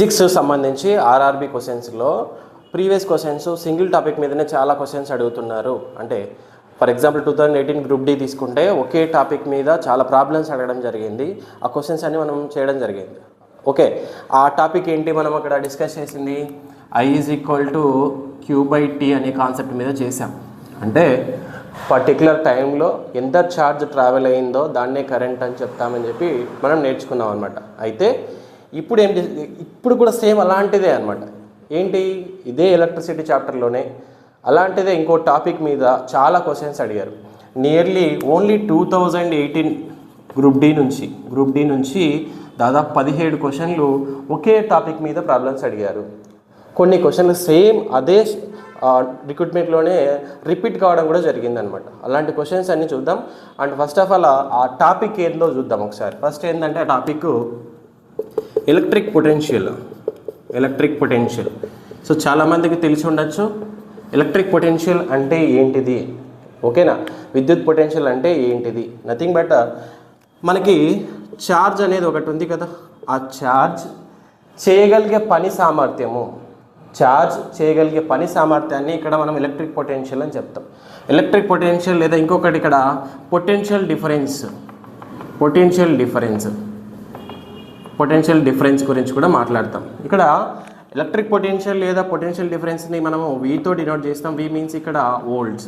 Physics సంబంధించి RRB క్వశ్చన్స్లో previous questions single topic మీదనే చాలా క్వశ్చన్స్ అడుగుతున్నారు. అంటే ఫర్ ఎగ్జాంపుల్ 2018 గ్రూప్ డి తీసుకుంటే ఒకే టాపిక్ మీద చాలా ప్రాబ్లమ్స్ అడగడం జరిగింది. ఆ క్వశ్చన్స్ అన్ని మనం చేయడం జరిగింది. ఓకే, ఆ టాపిక్ ఏంటి మనం అక్కడ డిస్కస్ చేసింది? I = Q/T అనే కాన్సెప్ట్ మీద చేసాం. అంటే పర్టికులర్ టైంలో ఎంత ఛార్జ్ ట్రావెల్ అయిందో దాన్నే కరెంట్ అని చెప్తామని చెప్పి మనం నేర్చుకున్నాం అనమాట. అయితే ఇప్పుడు కూడా సేమ్ అలాంటిదే అనమాట. ఏంటి, ఇదే ఎలక్ట్రిసిటీ చాప్టర్లోనే అలాంటిదే ఇంకో టాపిక్ మీద చాలా క్వశ్చన్స్ అడిగారు. నియర్లీ ఓన్లీ 2018 గ్రూప్ డి నుంచి దాదాపు 17 క్వశ్చన్లు ఒకే టాపిక్ మీద ప్రాబ్లమ్స్ అడిగారు. కొన్ని క్వశ్చన్లు సేమ్ అదే రిక్రూట్మెంట్లోనే రిపీట్ కావడం కూడా జరిగిందనమాట. అలాంటి క్వశ్చన్స్ అన్నీ చూద్దాం. అండ్ ఫస్ట్ ఆఫ్ ఆల్ ఆ టాపిక్ ఏందో చూద్దాం ఒకసారి. ఫస్ట్ ఏంటంటే ఆ టాపిక్ ఎలక్ట్రిక్ పొటెన్షియల్. సో చాలామందికి తెలిసి ఉండొచ్చు ఎలక్ట్రిక్ పొటెన్షియల్ అంటే ఏంటిది. ఓకేనా, విద్యుత్ పొటెన్షియల్ అంటే ఏంటిది? నథింగ్ బట్ మనకి ఛార్జ్ అనేది ఒకటి ఉంది కదా, ఆ ఛార్జ్ చేయగలిగే పని సామర్థ్యాన్ని ఇక్కడ మనం ఎలక్ట్రిక్ పొటెన్షియల్ అని చెప్తాం. ఎలక్ట్రిక్ పొటెన్షియల్ లేదా ఇంకొకటి ఇక్కడ పొటెన్షియల్ డిఫరెన్స్ గురించి కూడా మాట్లాడతాం. ఇక్కడ ఎలక్ట్రిక్ పొటెన్షియల్ లేదా పొటెన్షియల్ డిఫరెన్స్ని మనము వీతో డినోట్ చేస్తాం. వి మీన్స్ ఇక్కడ వోల్ట్స్.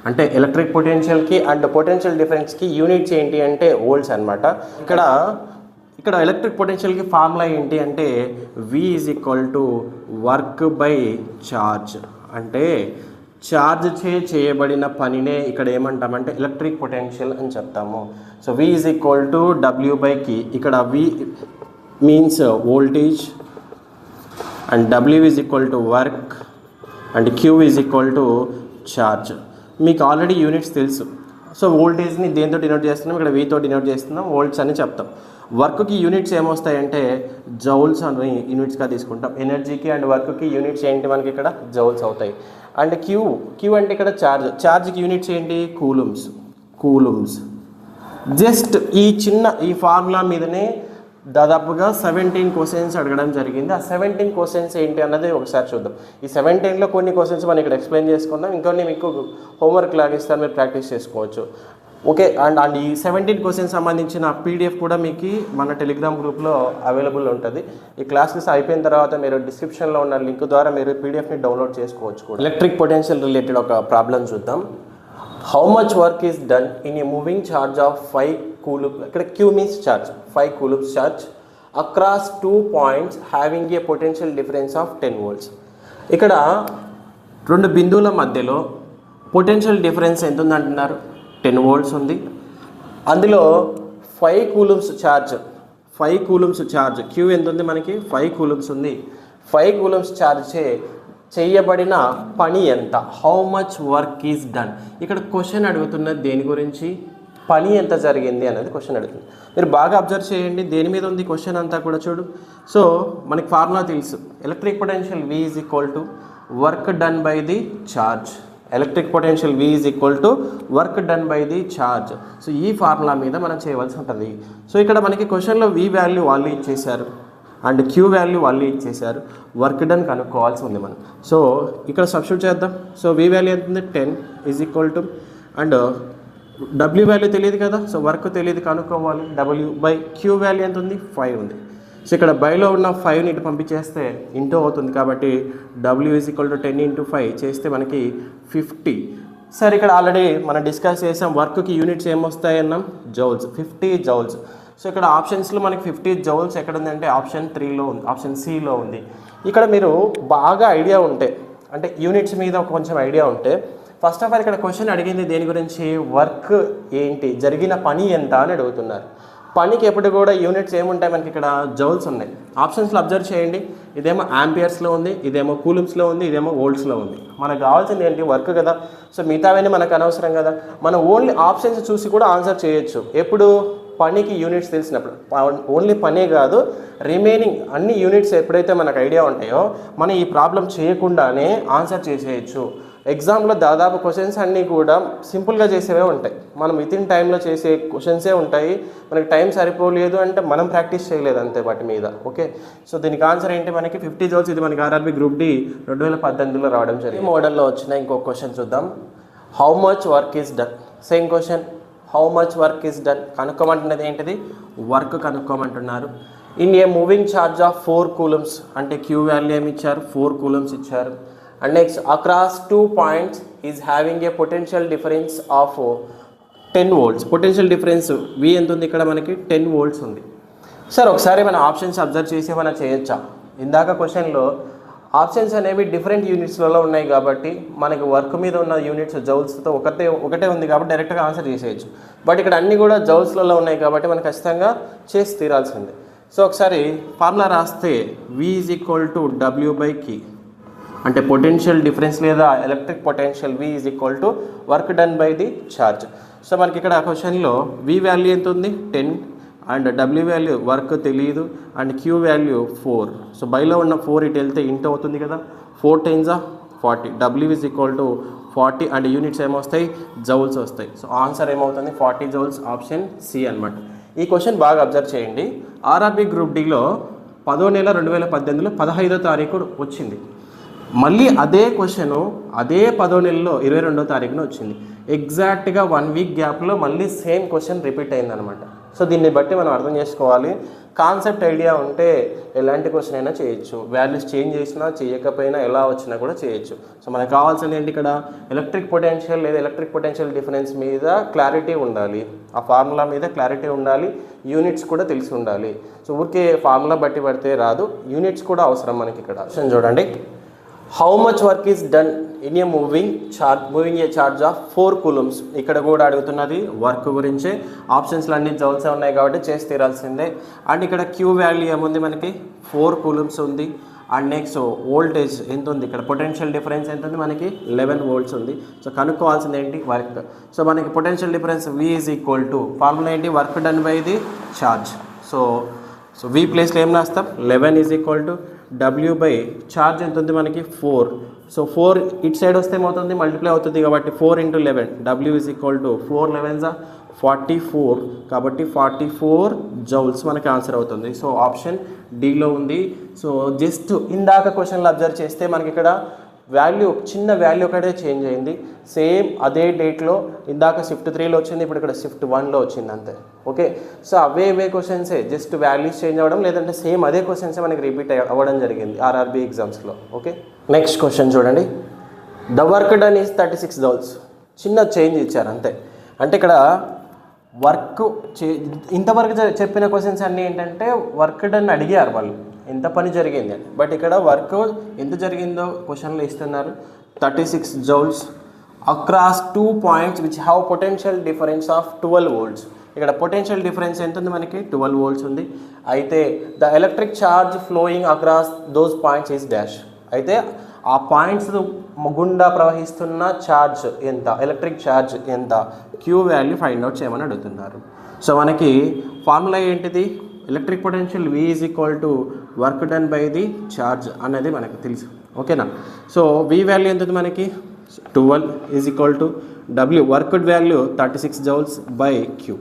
అంటే ఎలక్ట్రిక్ పొటెన్షియల్కి అండ్ పొటెన్షియల్ డిఫరెన్స్కి యూనిట్స్ ఏంటి అంటే వోల్ట్స్ అనమాట. ఇక్కడ ఎలక్ట్రిక్ పొటెన్షియల్కి ఫార్ములా ఏంటి అంటే V = వర్క్/ఛార్జ్. అంటే ఛార్జ్ చేయబడిన పనినే ఇక్కడ ఏమంటామంటే ఎలక్ట్రిక్ పొటెన్షియల్ అని చెప్తాము. So V = W/K. ఇక్కడ V means voltage and W = work and Q = charge. మీకు ఆల్రెడీ యూనిట్స్ తెలుసు. సో వోల్టేజ్ని దేంతో డినోట్ చేస్తున్నాం? ఇక్కడ వీతో డినోట్ చేస్తున్నాం, వోల్ట్స్ అని చెప్తాం. వర్క్కి యూనిట్స్ ఏమొస్తాయంటే జౌల్స్ అని యూనిట్స్గా తీసుకుంటాం. ఎనర్జీకి అండ్ వర్క్కి యూనిట్స్ ఏంటి మనకి ఇక్కడ? జౌల్స్ అవుతాయి. అండ్ క్యూ అంటే ఇక్కడ ఛార్జ్కి యూనిట్స్ ఏంటి? కూలుమ్స్. జస్ట్ ఈ ఫార్ములా మీదనే దాదాపుగా 17 క్వశ్చన్స్ అడగడం జరిగింది. ఆ 17 క్వశ్చన్స్ ఏంటి అన్నది ఒకసారి చూద్దాం. ఈ 17లో కొన్ని క్వశ్చన్స్ మనం ఇక్కడ ఎక్స్ప్లెయిన్ చేసుకుందాం, ఇంకొన్ని మీకు హోంవర్క్ లాగిస్తారు, మీరు ప్రాక్టీస్ చేసుకోవచ్చు. ఓకే, అండ్ ఈ 17 క్వశ్చన్స్ సంబంధించిన PDF కూడా మీకు మన టెలిగ్రామ్ గ్రూప్లో అవైలబుల్ ఉంటుంది. ఈ క్లాసెస్ అయిపోయిన తర్వాత మీరు డిస్క్రిప్షన్లో ఉన్న లింక్ ద్వారా మీరు PDFని డౌన్లోడ్ చేసుకోవచ్చు కూడా. ఎలక్ట్రిక్ పొటెన్షియల్ రిలేటెడ్ ఒక ప్రాబ్లం చూద్దాం. How much work is done in a moving charge of 5 కూలుమ్. ఇక్కడ Q means charge, 5 coulombs charge across 2 points having a potential difference of 10 volts. ఇక్కడ 2 బిందువుల మధ్యలో పొటెన్షియల్ డిఫరెన్స్ ఎంత ఉంది అంటున్నారు? 10 volts ఉంది. అందులో 5 కూలుమ్స్ ఛార్జ్ Q ఎంత ఉంది మనకి? 5 కూలుమ్స్ ఉంది. 5 కూలుమ్స్ ఛార్జ్ చేయబడిన పని ఎంత? How much work is done. ఇక్కడ క్వశ్చన్ అడుగుతున్నది దేని గురించి? పని ఎంత జరిగింది అనేది క్వశ్చన్ అడుగుతుంది. మీరు బాగా అబ్జర్వ్ చేయండి, దేని మీద ఉంది క్వశ్చన్ అంతా కూడా చూడు. సో మనకి ఫార్ములా తెలుసు, electric potential V = work done by the charge. So ఈ ఫార్ములా మీద మనం చేయవలసి ఉంటుంది. సో ఇక్కడ మనకి క్వశ్చన్లో V వాల్యూ వాళ్ళు ఇచ్చేశారు అండ్ Q వాల్యూ వాళ్ళు ఇచ్చేశారు. వర్క్ డన్ కనుక్కోవాల్సి ఉంది మనం. సో ఇక్కడ సబ్స్టిట్యూట్ చేద్దాం. సో V వాల్యూ ఎంత ఉంది? 10 అండ్ W వాల్యూ తెలియదు కదా, సో వర్క్ తెలియదు, కనుక్కోవాలి. W/Q వాల్యూ ఎంత ఉంది? 5 ఉంది. సో ఇక్కడ బైలో ఉన్న 5ని ఇటు పంపించేస్తే ఇంటూ అవుతుంది కాబట్టి W = 10 × 5 చేస్తే మనకి 50. సరే, ఇక్కడ ఆల్రెడీ మనం డిస్కస్ చేసాం, వర్క్కి యూనిట్స్ ఏమొస్తాయన్నాం? Joules, 50 joules. సో ఇక్కడ ఆప్షన్స్లో మనకి 50 జౌల్స్ ఎక్కడ ఉందంటే ఆప్షన్ 3లో ఉంది, ఆప్షన్ Cలో ఉంది. ఇక్కడ మీరు బాగా ఐడియా ఉంటే, అంటే యూనిట్స్ మీద కొంచెం ఐడియా ఉంటే, ఫస్ట్ ఆఫ్ ఆల్ ఇక్కడ క్వశ్చన్ అడిగింది దేని గురించి? వర్క్ ఏంటి, జరిగిన పని ఎంత అని అడుగుతున్నారు. పనికి ఎప్పుడు కూడా యూనిట్స్ ఏముంటాయి మనకి? ఇక్కడ జౌల్స్ ఉన్నాయి. ఆప్షన్స్లో అబ్జర్వ్ చేయండి, ఇదేమో ఆంపియర్స్లో ఉంది, ఇదేమో కూలుమ్స్లో ఉంది, ఇదేమో వోల్ట్స్లో ఉంది. మనకు కావాల్సింది ఏంటి? వర్క్ కదా. సో మిగతావన్నీ మనకు అనవసరం కదా. మనం ఓన్లీ ఆప్షన్స్ చూసి కూడా ఆన్సర్ చేయొచ్చు. ఎప్పుడు? పనికి యూనిట్స్ తెలిసినప్పుడు. ఓన్లీ పనే కాదు, రిమైనింగ్ అన్ని యూనిట్స్ ఎప్పుడైతే మనకు ఐడియా ఉంటాయో మనం ఈ ప్రాబ్లం చేయకుండానే ఆన్సర్ చేసేయచ్చు. ఎగ్జామ్లో దాదాపు క్వశ్చన్స్ అన్నీ కూడా సింపుల్గా చేసేవే ఉంటాయి. మనం వితిన్ టైంలో చేసే క్వశ్చన్సే ఉంటాయి. మనకి టైం సరిపోలేదు అంటే మనం ప్రాక్టీస్ చేయలేదు అంతే వాటి మీద. ఓకే, సో దీనికి ఆన్సర్ ఏంటి మనకి 50 జౌల్స్. ఇది మనకి ఆర్ఆర్బీ గ్రూప్ డి 2018లో రావడం జరిగింది. మోడల్లో వచ్చిన ఇంకో క్వశ్చన్ చూద్దాం. How much work is done. Same question, how much work is done కనుక్కోమంటున్నది ఏంటిది, వర్క్ కనుక్కోమంటున్నారు. In a moving charge of 4 coulombs, అంటే క్యూ వాల్యూ ఏమి ఇచ్చారు, 4 కూలమ్స్ ఇచ్చారు. And next across 2 points is having a potential difference of 10 volts. Potential difference V ఎంత ఉంది ఇక్కడ మనకి 10 volts ఉంది. సార్ ఒకసారి మన ఆప్షన్స్ అబ్జర్వ్ చేసి మనం చేయొచ్చా. ఇందాక క్వశ్చన్లో ఆప్షన్స్ అనేవి డిఫరెంట్ యూనిట్స్లలో ఉన్నాయి కాబట్టి మనకి వర్క్ మీద ఉన్న యూనిట్స్ జౌల్స్తో ఒకటే ఉంది కాబట్టి డైరెక్ట్గా ఆన్సర్ చేసేయచ్చు. బట్ ఇక్కడ అన్నీ కూడా జౌల్స్లలో ఉన్నాయి కాబట్టి మనం ఖచ్చితంగా చేసి తీరాల్సిందే. సో ఒకసారి ఫార్ములా రాస్తే V = W/K, అంటే పొటెన్షియల్ డిఫరెన్స్ లేదా electric potential V = work done by the charge. So మనకి ఇక్కడ క్వశ్చన్లో V వాల్యూ ఎంత ఉంది 10 అండ్ W వాల్యూ వర్క్ తెలియదు అండ్ Q వాల్యూ 4. సో బైలో ఉన్న 4 ఇటు వెళ్తే ఇంటూ అవుతుంది కదా, 4 times 40. W = 40 అండ్ యూనిట్స్ ఏమొస్తాయి, జౌల్స్ వస్తాయి. సో ఆన్సర్ ఏమవుతుంది 40 జౌల్స్, ఆప్షన్ సి అనమాట. ఈ క్వశ్చన్ బాగా అబ్జర్వ్ చేయండి. ఆర్ఆర్బీ గ్రూప్ డిలో 10వ నెల 2018లో 15వ తారీఖు వచ్చింది. మళ్ళీ అదే క్వశ్చను అదే 10వ నెలలో 22వ తారీఖున వచ్చింది. ఎగ్జాక్ట్గా 1 వీక్ గ్యాప్లో మళ్ళీ సేమ్ క్వశ్చన్ రిపీట్ అయిందనమాట. సో దీన్ని బట్టి మనం అర్థం చేసుకోవాలి. కాన్సెప్ట్ ఐడియా ఉంటే ఎలాంటి క్వశ్చన్ అయినా చేయొచ్చు. వాల్యూస్ చేంజ్ చేసినా చేయకపోయినా ఎలా వచ్చినా కూడా చేయొచ్చు. సో మనకు కావాల్సింది ఏంటి, ఇక్కడ ఎలక్ట్రిక్ పొటెన్షియల్ లేదా ఎలక్ట్రిక్ పొటెన్షియల్ డిఫరెన్స్ మీద క్లారిటీ ఉండాలి, ఆ ఫార్ములా మీద క్లారిటీ ఉండాలి, యూనిట్స్ కూడా తెలిసి ఉండాలి. సో ఊరికే ఫార్ములా బట్టి పడితే రాదు, యూనిట్స్ కూడా అవసరం మనకి. ఇక్కడ క్వశ్చన్ చూడండి. How much work is done in a moving A charge of 4 coulombs. ఇక్కడ కూడా అడుగుతున్నది వర్క్ గురించే. ఆప్షన్స్లో అన్ని జౌల్సే ఉన్నాయి కాబట్టి చేసి తీరాల్సిందే. అండ్ ఇక్కడ క్యూ వాల్యూ ఏముంది మనకి 4 కూలమ్స్ ఉంది. అండ్ నెక్స్ట్ వోల్టేజ్ ఎంత ఉంది, ఇక్కడ పొటెన్షియల్ డిఫరెన్స్ ఎంత ఉంది మనకి 11 volts ఉంది. సో కనుక్కోవాల్సింది ఏంటి, వర్క్. సో మనకి పొటెన్షియల్ డిఫరెన్స్ V = ఫార్ములా ఏంటి, work done by the charge. So V ప్లేస్లో ఏం రాస్తాం, 11 = W బై ఛార్జ్ ఎంత ఉంది మనకి 4. సో 4 ఇటు సైడ్ వస్తే ఏమవుతుంది, మల్టిప్లై అవుతుంది కాబట్టి 4 × 11. W = 4 11s 44 కాబట్టి 44 జౌల్స్ మనకి ఆన్సర్ అవుతుంది. సో ఆప్షన్ డీలో ఉంది. సో జస్ట్ ఇందాక క్వశ్చన్లో అబ్జర్వ్ చేస్తే మనకి ఇక్కడ వాల్యూ చిన్న వాల్యూ ఒకటే చేంజ్ అయింది. సేమ్ అదే డేట్లో ఇందాక షిఫ్ట్ 3లో వచ్చింది, ఇప్పుడు ఇక్కడ షిఫ్ట్ 1లో వచ్చింది అంతే. ఓకే, సో అవే క్వశ్చన్సే, జస్ట్ వాల్యూస్ చేంజ్ అవ్వడం లేదంటే సేమ్ అదే క్వశ్చన్సే మనకి రిపీట్ అవ్వడం జరిగింది ఆర్ఆర్బీ ఎగ్జామ్స్లో. ఓకే, నెక్స్ట్ క్వశ్చన్ చూడండి. The work done is 36 joules. చిన్న చేంజ్ ఇచ్చారు అంతే. అంటే ఇక్కడ వర్క్ ఇంతవరకు చెప్పిన క్వశ్చన్స్ అన్నీ ఏంటంటే వర్క్ డన్ అడిగారు వాళ్ళు, ఎంత పని జరిగింది అని. బట్ ఇక్కడ వర్క్ ఎంత జరిగిందో క్వశ్చన్లో ఇస్తున్నారు. 36 joules across 2 points which have potential difference of 12 volts. ఇక్కడ పొటెన్షియల్ డిఫరెన్స్ ఎంత ఉంది మనకి 12 volts ఉంది. అయితే the electric charge flowing across those points is dash. అయితే ఆ పాయింట్స్ గుండా ప్రవహిస్తున్న ఛార్జ్ ఎంత, ఎలక్ట్రిక్ ఛార్జ్ ఎంత, క్యూ వాల్యూ ఫైండ్ అవుట్ చేయమని అడుగుతున్నారు. సో మనకి ఫార్ములా ఏంటిది, electric potential V = work done by the charge అనేది మనకు తెలుసు. ఓకేనా. సో V వాల్యూ ఎంత ఉంది మనకి 12 = W work value 36 joules by Q.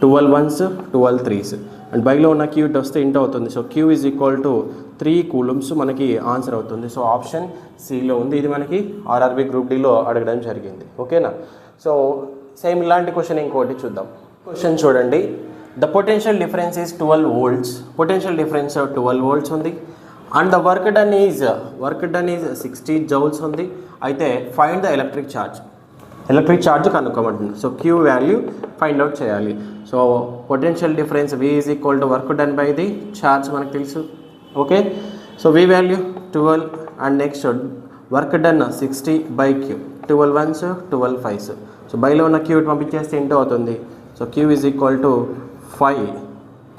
12 1s 12 3s and బైలో ఉన్న Q ఇటు వస్తే ఇంటూ అవుతుంది. సో Q = 3 కూలమ్స్ మనకి ఆన్సర్ అవుతుంది. సో ఆప్షన్ సిలో ఉంది. ఇది మనకి ఆర్ఆర్బీ గ్రూప్ డిలో అడగడం జరిగింది. ఓకేనా. సో సేమ్ ఇలాంటి క్వశ్చన్ ఇంకోటి చూద్దాం. క్వశ్చన్ చూడండి. The potential difference is 12 volts. Potential difference 12 volts ఉంది. And the work done is 60 joules ఉంది. అయితే ఫైండ్ ద ఎలక్ట్రిక్ ఛార్జ్ కనుక్కోమంటుంది. So Q value find out చేయాలి. So potential difference V = work done by the charge మనకు తెలుసు. Okay, so V value 12 and next work done 60 by Q. 12 1s 12 5s. So బైలో ఉన్న Q పంపించేస్తే into అవుతుంది. So Q = 5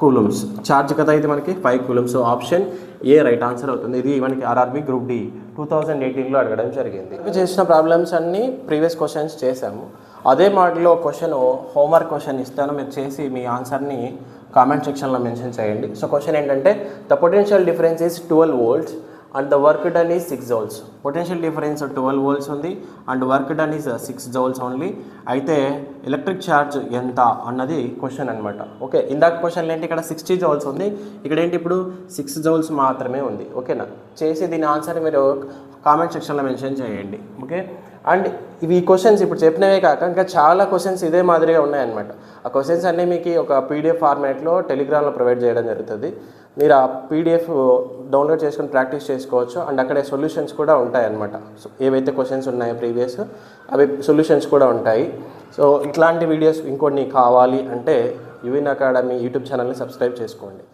coulombs. Charge కదా ఇది మనకి 5 coulombs. So option A right answer అవుతుంది. ఇది మనకి ఆర్ఆర్బీ గ్రూప్ డి 2018లో అడగడం జరిగింది. చేసిన ప్రాబ్లమ్స్ అన్నీ ప్రీవియస్ క్వశ్చన్స్ చేశాము. అదే మాటలో క్వశ్చన్ హోంవర్క్ క్వశ్చన్ ఇస్తాను, మీరు చేసి మీ ఆన్సర్ని కామెంట్ సెక్షన్లో మెన్షన్ చేయండి. సో క్వశ్చన్ ఏంటంటే the potential difference is 12 volts and the work done is 6 joules. Potential difference 12 volts ఉంది and work done is 6 joules only. అయితే ఎలక్ట్రిక్ ఛార్జ్ ఎంత అన్నది క్వశ్చన్ అనమాట. ఓకే, ఇందాక క్వశ్చన్ ఏంటి, ఇక్కడ 60 జౌల్స్ ఉంది, ఇక్కడ ఏంటి ఇప్పుడు 6 జౌల్స్ మాత్రమే ఉంది. ఓకేనా, చేసి దీని ఆన్సర్ మీరు కామెంట్ సెక్షన్లో మెన్షన్ చేయండి. ఓకే, అండ్ ఇవి క్వశ్చన్స్ ఇప్పుడు చెప్పినవే కాక ఇంకా చాలా క్వశ్చన్స్ ఇదే మాదిరిగా ఉన్నాయన్నమాట. ఆ క్వశ్చన్స్ అన్నీ మీకు ఒక పీడిఎఫ్ ఫార్మాట్లో టెలిగ్రామ్లో ప్రొవైడ్ చేయడం జరుగుతుంది. మీరు ఆ పీడిఎఫ్ డౌన్లోడ్ చేసుకొని ప్రాక్టీస్ చేసుకోవచ్చు. అండ్ అక్కడే సొల్యూషన్స్ కూడా ఉంటాయన్నమాట. సో ఏవైతే క్వశ్చన్స్ ఉన్నాయో ప్రీవియస్ అవి సొల్యూషన్స్ కూడా ఉంటాయి. సో ఇట్లాంటి వీడియోస్ ఇంకొన్ని కావాలి అంటే యువిన్ అకాడమీ యూట్యూబ్ ఛానల్ని సబ్స్క్రైబ్ చేసుకోండి.